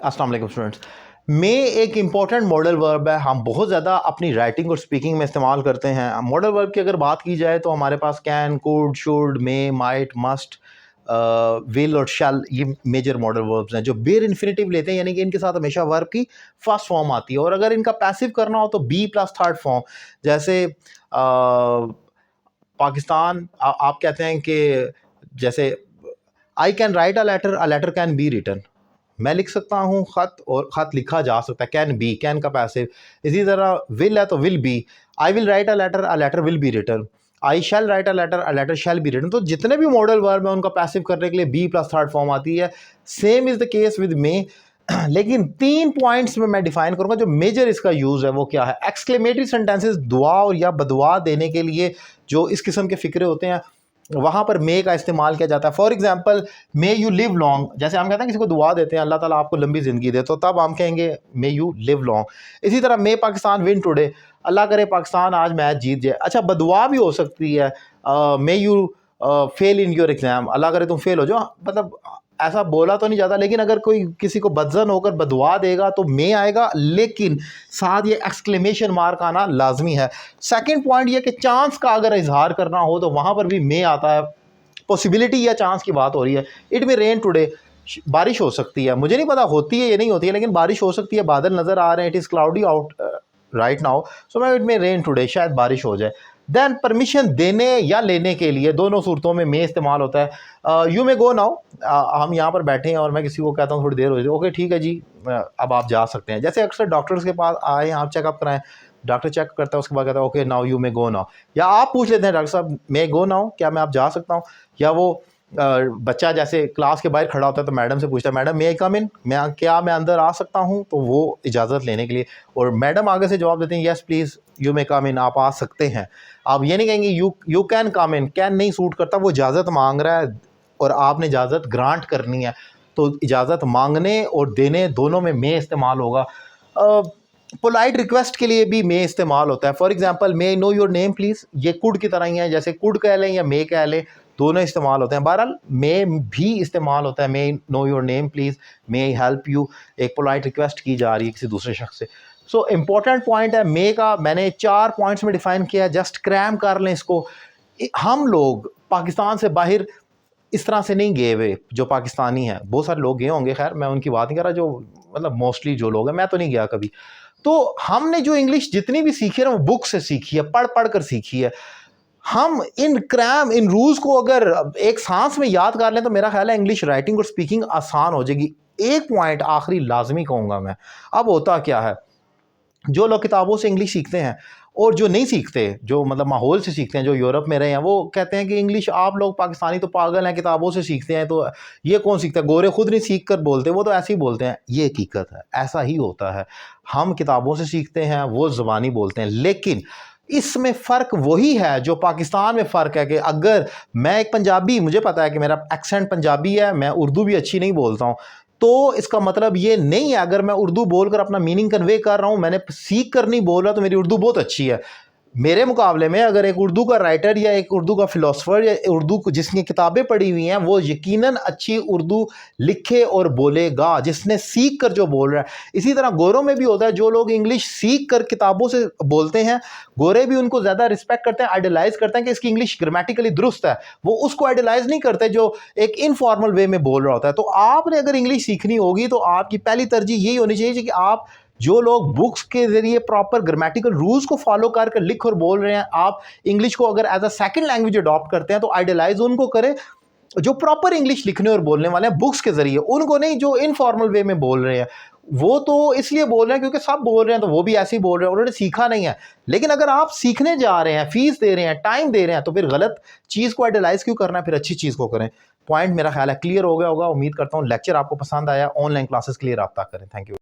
अस्सलाम वालेकुम स्टूडेंट्स। मे एक इंपॉर्टेंट मॉडल वर्ब है। हम बहुत ज़्यादा अपनी राइटिंग और स्पीकिंग में इस्तेमाल करते हैं। मॉडल वर्ब की अगर बात की जाए तो हमारे पास can, could, should, may, might, must, will और शैल, ये मेजर मॉडल वर्ब्स हैं जो बेर इन्फिनेटिव लेते हैं, यानी कि इनके साथ हमेशा वर्ब की फर्स्ट फॉर्म आती है। और अगर इनका पैसिव करना हो तो बी प्लस थर्ड फॉर्म। जैसे पाकिस्तान, आप कहते हैं कि जैसे I can write a letter can be written, मैं लिख सकता हूँ खत और खत लिखा जा सकता है। कैन बी, कैन का पैसिव। इसी तरह विल है तो will be, I will write a letter will be written, I shall write a letter shall be written. तो जितने भी मॉडल वर्ब है उनका पैसिव करने के लिए बी प्लस थर्ड फॉर्म आती है। Same is the case with may. लेकिन 3 पॉइंट्स में मैं डिफाइन करूंगा जो मेजर इसका यूज है वो क्या है। एक्सक्लेमेटरी सेंटेंसेस, दुआ और या बदुआ देने के लिए जो इस किस्म के फिक्रे होते हैं वहाँ पर मे का इस्तेमाल किया जाता है। For example, may you live long, जैसे हम कहते हैं किसी को दुआ देते हैं अल्लाह ताला आपको लंबी ज़िंदगी दे, तो तब हम कहेंगे मे यू लिव लॉन्ग। इसी तरह मे पाकिस्तान विन टुडे, अल्लाह करे पाकिस्तान आज मैच जीत जाए। अच्छा, बदुआ भी हो सकती है, may you fail in your exam, Allah करे तुम फेल हो जाओ। मतलब ऐसा बोला तो नहीं जाता, लेकिन अगर कोई किसी को बदजन होकर बदुआ देगा तो मे आएगा, लेकिन साथ ये एक्सक्लेमेशन मार्क आना लाजमी है। सेकंड पॉइंट ये कि चांस का अगर इजहार करना हो तो वहाँ पर भी मे आता है। पॉसिबिलिटी या चांस की बात हो रही है। इट में रेन टुडे, बारिश हो सकती है। मुझे नहीं पता होती है या नहीं होती है, लेकिन बारिश हो सकती है। बादल नज़र आ रहे हैं, it is cloudy out right now, so मैं इट में रेन टुडे, शायद बारिश हो जाए। देन परमिशन देने या लेने के लिए दोनों सूरतों में मे इस्तेमाल होता है। यू मे गो नाउ, हम यहाँ पर बैठे हैं और मैं किसी को कहता हूँ थोड़ी देर हो जाए, ओके ठीक है जी, अब आप जा सकते हैं। जैसे अक्सर डॉक्टर्स के पास आए, आप चेकअप कराएं, डॉक्टर चेक करता है, उसके बाद कहता है okay now you may go now. या आप पूछ लेते हैं डॉक्टर साहब मे गो नाउ, क्या मैं आप जा सकता हूँ। या वो बच्चा जैसे क्लास के बाहर खड़ा होता है तो मैडम से पूछता है मैडम मे आई कम इन, मैं अंदर आ सकता हूँ, तो वो इजाज़त लेने के लिए। और मैडम आगे से जवाब देते हैं यस प्लीज़ यू मे कम इन, आप आ सकते हैं। आप ये नहीं कहेंगे you can come in, can नहीं सूट करता, वो इजाज़त मांग रहा है और आपने इजाज़त ग्रांट करनी है, तो इजाज़त मांगने और देने दोनों में मे इस्तेमाल होगा। पोलाइट रिक्वेस्ट के लिए भी मे इस्तेमाल होता है। For example, may know your name please, ये कुड की तरह ही है, जैसे कुड कह लें या मे कह लें, दोनों इस्तेमाल होते हैं। बहरहाल मे भी इस्तेमाल होता है, may know your name please, may I help you, एक पोलाइट रिक्वेस्ट की जा रही है किसी दूसरे शख्स से। सो इम्पॉर्टेंट पॉइंट है मे का, मैंने 4 पॉइंट्स में डिफाइन किया, जस्ट क्रैम कर लें इसको। हम लोग पाकिस्तान से बाहर इस तरह से नहीं गए हुए, जो पाकिस्तानी हैं, बहुत सारे लोग गए होंगे, खैर मैं उनकी बात नहीं कर रहा, जो मतलब मोस्टली जो लोग हैं, मैं तो नहीं गया कभी। तो हमने जो इंग्लिश जितनी भी सीखी है ना वो बुक से सीखी है, पढ़ पढ़ कर सीखी है। हम इन रूल्स को अगर एक सांस में याद कर लें तो मेरा ख्याल है इंग्लिश राइटिंग और स्पीकिंग आसान हो जाएगी। एक पॉइंट आखिरी लाजमी कहूँगा मैं। अब होता क्या है, जो लोग किताबों से इंग्लिश सीखते हैं और जो नहीं सीखते, जो मतलब माहौल से सीखते हैं, जो यूरोप में रहे हैं, वो कहते हैं कि इंग्लिश आप लोग पाकिस्तानी तो पागल हैं, किताबों से सीखते हैं, तो ये कौन सीखता है, गोरे खुद नहीं सीख कर बोलते, वो तो ऐसे ही बोलते हैं। ये हकीकत है, ऐसा ही होता है। हम किताबों से सीखते हैं, वो ज़बानी बोलते हैं। लेकिन इसमें फ़र्क वही है जो पाकिस्तान में फ़र्क है कि अगर मैं एक पंजाबी, मुझे पता है कि मेरा एक्सेंट पंजाबी है, मैं उर्दू भी अच्छी नहीं बोलता हूँ, तो इसका मतलब ये नहीं है अगर मैं उर्दू बोलकर अपना मीनिंग कन्वे कर रहा हूँ, मैंने सीख कर नहीं बोल रहा, तो मेरी उर्दू बहुत अच्छी है। मेरे मुकाबले में अगर एक उर्दू का राइटर या एक उर्दू का फ़िलासफ़र या उर्दू को जिसकी किताबें पढ़ी हुई हैं, वो यकीनन अच्छी उर्दू लिखे और बोलेगा, जिसने सीख कर जो बोल रहा है। इसी तरह गोरों में भी होता है, जो लोग इंग्लिश सीख कर किताबों से बोलते हैं, गोरे भी उनको ज़्यादा रिस्पेक्ट करते हैं, आइडलाइज़ करते हैं कि इसकी इंग्लिश ग्रामेटिकली दुरुस्त है। वो उसको आइडलाइज़ नहीं करते जो एक इनफॉर्मल वे में बोल रहा होता है। तो आपने अगर इंग्लिश सीखनी होगी तो आपकी पहली तरजीह यही होनी चाहिए कि आप, जो लोग बुक्स के ज़रिए प्रॉपर ग्रामेटिकल रूल्स को फॉलो कर लिख और बोल रहे हैं, आप इंग्लिश को अगर as a second language adopt करते हैं तो आइडलाइज उनको करें जो प्रॉपर इंग्लिश लिखने और बोलने वाले हैं बुक्स के ज़रिए, उनको नहीं जो इनफॉर्मल वे में बोल रहे हैं। वो तो इसलिए बोल रहे हैं क्योंकि सब बोल रहे हैं, तो वो भी ऐसे ही बोल रहे हैं, उन्होंने सीखा नहीं है। लेकिन अगर आप सीखने जा रहे हैं, फीस दे रहे हैं, टाइम दे रहे हैं, तो फिर गलत चीज़ को आइडलाइज क्यों करना है, फिर अच्छी चीज़ को करें। पॉइंट मेरा ख्याल है क्लियर हो गया होगा। उम्मीद करता हूँ लेक्चर आपको पसंद आया। ऑनलाइन क्लासेस के लिए रब्ता करें। Thank you.